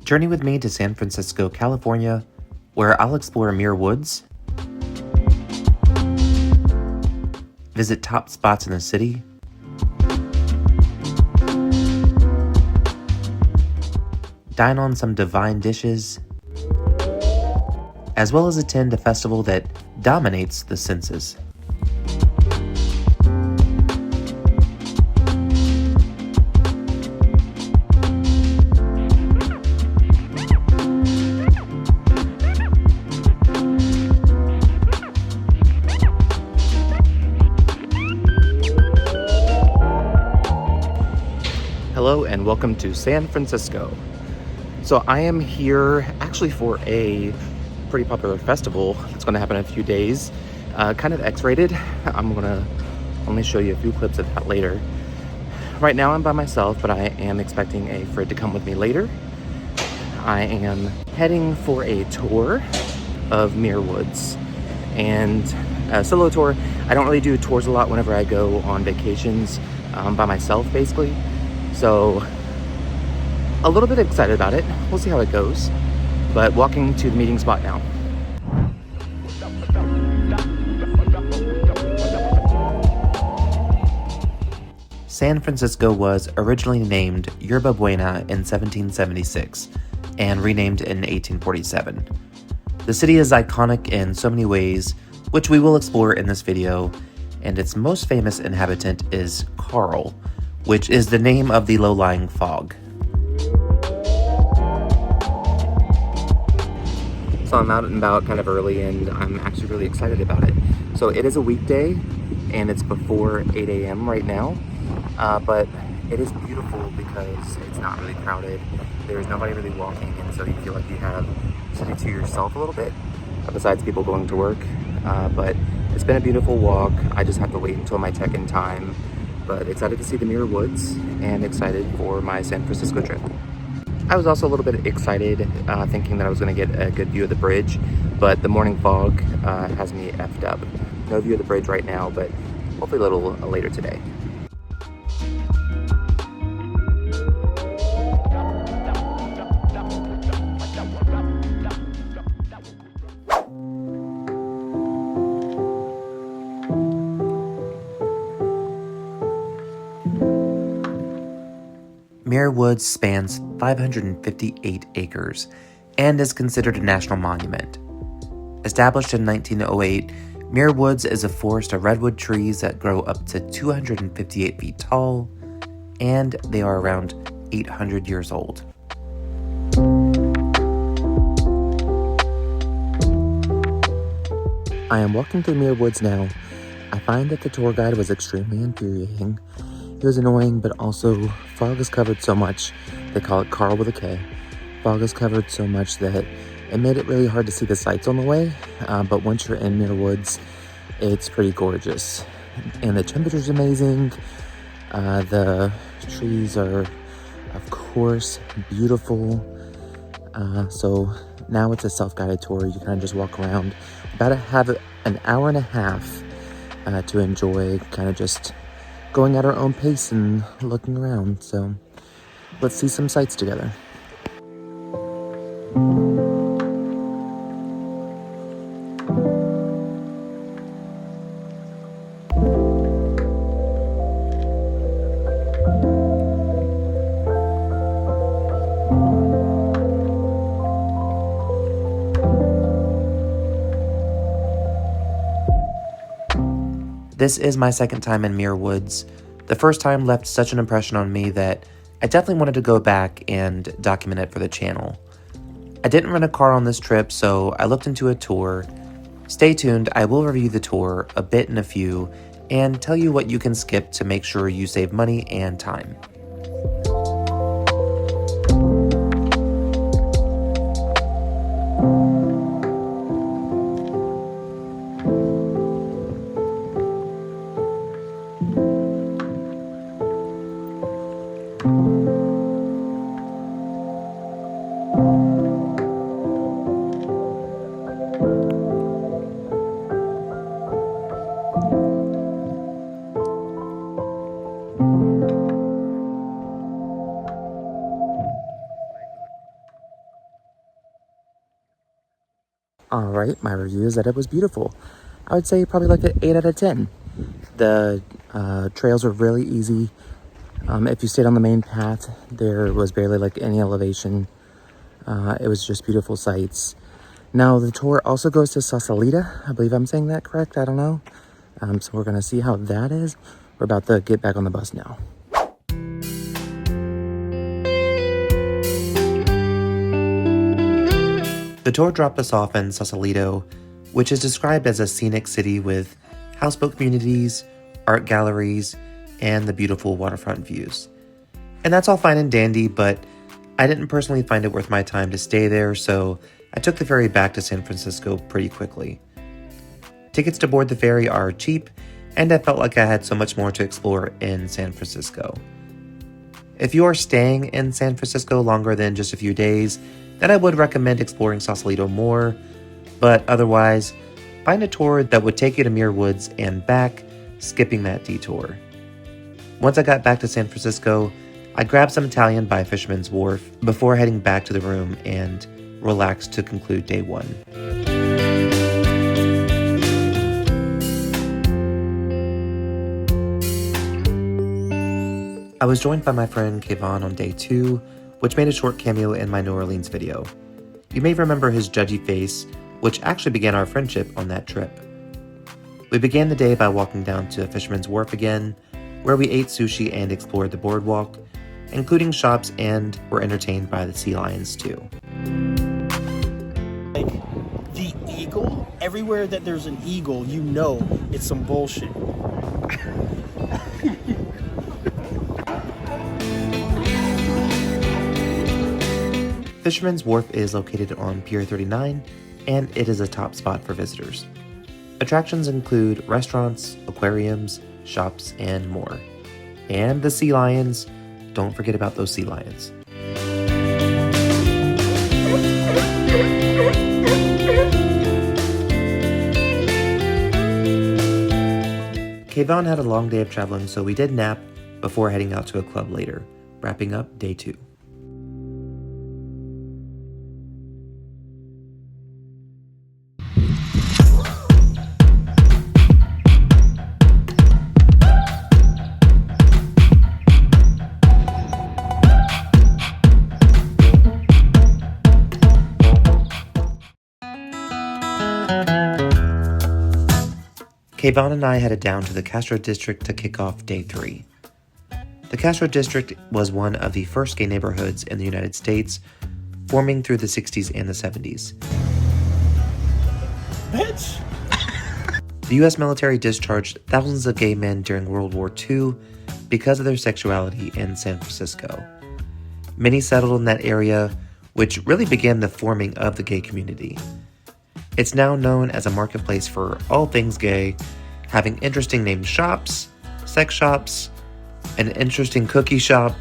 Journey with me to San Francisco, California, where I'll explore Muir Woods, visit top spots in the city, dine on some divine dishes, as well as attend a festival that dominates the senses. Hello and welcome to San Francisco. So I am here actually for a pretty popular festival that's going to happen in a few days, kind of X-rated. I'm going to only show you a few clips of that later. Right now I'm by myself, but I am expecting a friend to come with me later. I am heading for a tour of Muir Woods, and a solo tour. I don't really do tours a lot whenever I go on vacations by myself, basically. So a little bit excited about it. We'll see how it goes. But walking to the meeting spot now. San Francisco was originally named Yerba Buena in 1776 and renamed in 1847. The city is iconic in so many ways, which we will explore in this video, and its most famous inhabitant is Carl, which is the name of the low-lying fog. So I'm out and about kind of early, and I'm actually really excited about it. So it is a weekday, and it's before 8 a.m. right now, but it is beautiful because it's not really crowded. There's nobody really walking, and so you feel like you have the city to yourself a little bit, besides people going to work. But it's been a beautiful walk. I just have to wait until my check-in time. But excited to see the Muir Woods and excited for my San Francisco trip. I was also a little bit excited, thinking that I was going to get a good view of the bridge, but the morning fog has me effed up. No view of the bridge right now, but hopefully a little later today. Muir Woods spans 558 acres and is considered a national monument. Established in 1908, Muir Woods is a forest of redwood trees that grow up to 258 feet tall, and they are around 800 years old. I am walking through Muir Woods now. I find that the tour guide was extremely infuriating. He was annoying, but also fog is covered so much, they call it Carl with a K. Fog is covered so much that it made it really hard to see the sights on the way, but once you're in Muir Woods, it's pretty gorgeous. And the temperature's amazing. The trees are, of course, beautiful. So now it's a self-guided tour. You kind of just walk around. About to have an hour and a half to enjoy, kind of just going at our own pace and looking around. So let's see some sights together. This is my second time in Muir Woods. The first time left such an impression on me that I definitely wanted to go back and document it for the channel. I didn't rent a car on this trip, so I looked into a tour. Stay tuned, I will review the tour a bit in a few and tell you what you can skip to make sure you save money and time. Alright, my review is that it was beautiful. I would say probably like an 8 out of 10. The trails were really easy. If you stayed on the main path, there was barely like any elevation. It was just beautiful sights. Now the tour also goes to Sausalito. I believe I'm saying that correct. I don't know. So we're gonna see how that is. We're about to get back on the bus now. The tour dropped us off in Sausalito, which is described as a scenic city with houseboat communities, art galleries, and the beautiful waterfront views. And that's all fine and dandy, but I didn't personally find it worth my time to stay there, so I took the ferry back to San Francisco pretty quickly. Tickets to board the ferry are cheap, and I felt like I had so much more to explore in San Francisco. If you are staying in San Francisco longer than just a few days, then I would recommend exploring Sausalito more, but otherwise, find a tour that would take you to Muir Woods and back, skipping that detour. Once I got back to San Francisco, I grabbed some Italian by Fisherman's Wharf before heading back to the room and relaxed to conclude day 1. I was joined by my friend Kayvon on day 2, which made a short cameo in my New Orleans video. You may remember his judgy face, which actually began our friendship on that trip. We began the day by walking down to Fisherman's Wharf again, where we ate sushi and explored the boardwalk, including shops, and were entertained by the sea lions too. Like, the eagle, everywhere that there's an eagle, you know it's some bullshit. Fisherman's Wharf is located on Pier 39, and it is a top spot for visitors. Attractions include restaurants, aquariums, shops, and more. And the sea lions, don't forget about those sea lions. Kayvon had a long day of traveling, so we did nap before heading out to a club later, wrapping up day 2. Kayvon and I headed down to the Castro District to kick off day 3. The Castro District was one of the first gay neighborhoods in the United States, forming through the 60s and the 70s. Bitch! The U.S. military discharged thousands of gay men during World War II because of their sexuality in San Francisco. Many settled in that area, which really began the forming of the gay community. It's now known as a marketplace for all things gay, having interesting named shops, sex shops, an interesting cookie shop,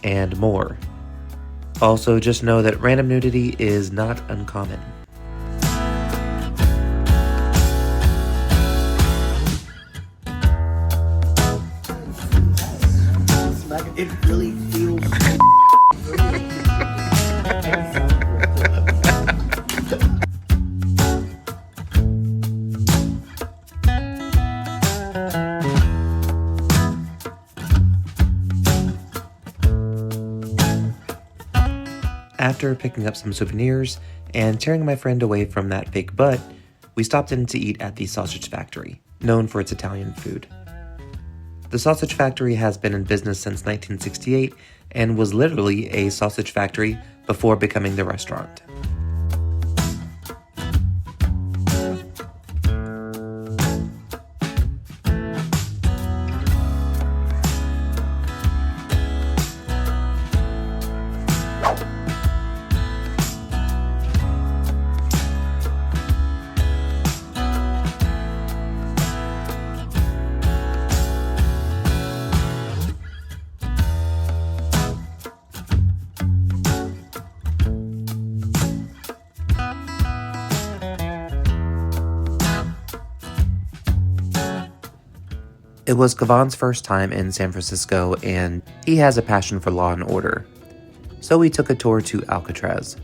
and more. Also, just know that random nudity is not uncommon. It really feels After picking up some souvenirs and tearing my friend away from that fake butt, we stopped in to eat at the Sausage Factory, known for its Italian food. The Sausage Factory has been in business since 1968 and was literally a sausage factory before becoming the restaurant. It was Kayvon's first time in San Francisco, and he has a passion for law and order. So we took a tour to Alcatraz.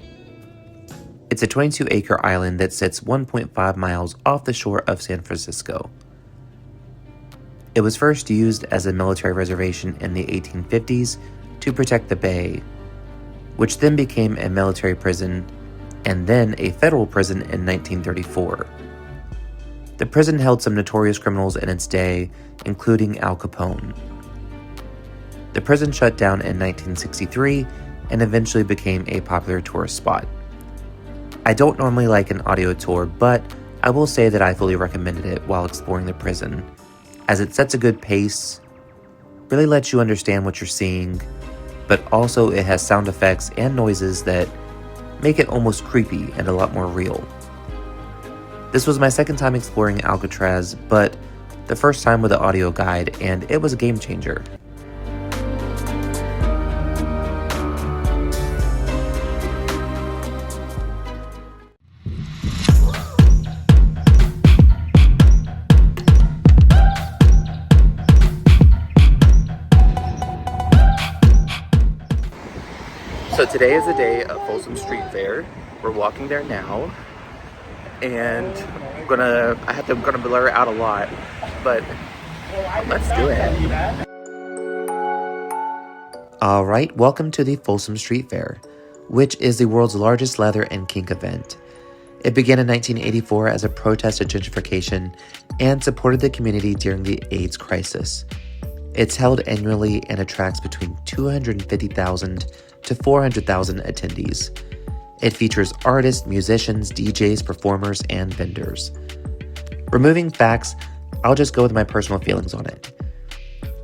It's a 22-acre island that sits 1.5 miles off the shore of San Francisco. It was first used as a military reservation in the 1850s to protect the bay, which then became a military prison and then a federal prison in 1934. The prison held some notorious criminals in its day, including Al Capone. The prison shut down in 1963 and eventually became a popular tourist spot. I don't normally like an audio tour, but I will say that I fully recommended it while exploring the prison, as it sets a good pace, really lets you understand what you're seeing, but also it has sound effects and noises that make it almost creepy and a lot more real. This was my second time exploring Alcatraz, but the first time with an audio guide, and it was a game changer. So today is the day of Folsom Street Fair. We're walking there now, and I'm gonna blur out a lot, but let's do it. All right, welcome to the Folsom Street Fair, which is the world's largest leather and kink event. It began in 1984 as a protest to gentrification and supported the community during the AIDS crisis. It's held annually and attracts between 250,000 to 400,000 attendees. It features artists, musicians, DJs, performers, and vendors. Removing facts, I'll just go with my personal feelings on it.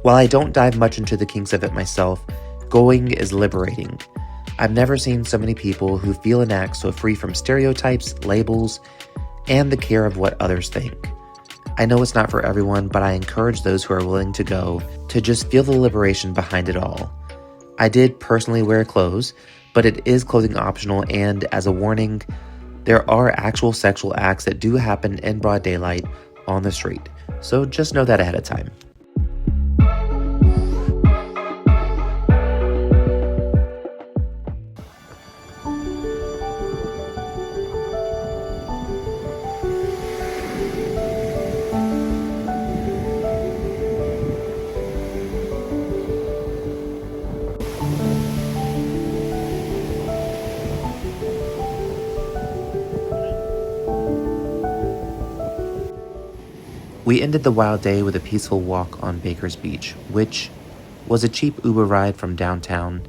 While I don't dive much into the kinks of it myself, going is liberating. I've never seen so many people who feel and act so free from stereotypes, labels, and the care of what others think. I know it's not for everyone, but I encourage those who are willing to go to just feel the liberation behind it all. I did personally wear clothes, but it is clothing optional, and as a warning, there are actual sexual acts that do happen in broad daylight on the street, so just know that ahead of time. We ended the wild day with a peaceful walk on Baker's Beach, which was a cheap Uber ride from downtown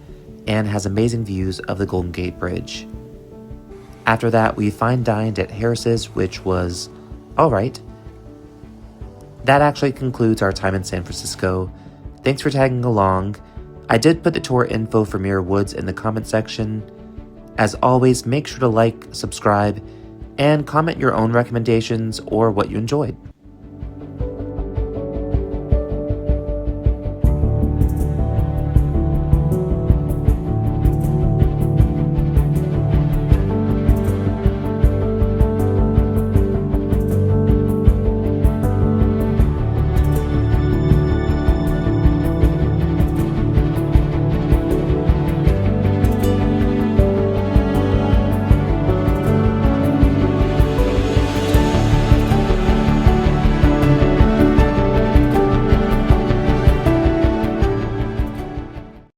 and has amazing views of the Golden Gate Bridge. After that, we fine dined at Harris's, which was alright. That actually concludes our time in San Francisco. Thanks for tagging along. I did put the tour info for Muir Woods in the comment section. As always, make sure to like, subscribe, and comment your own recommendations or what you enjoyed.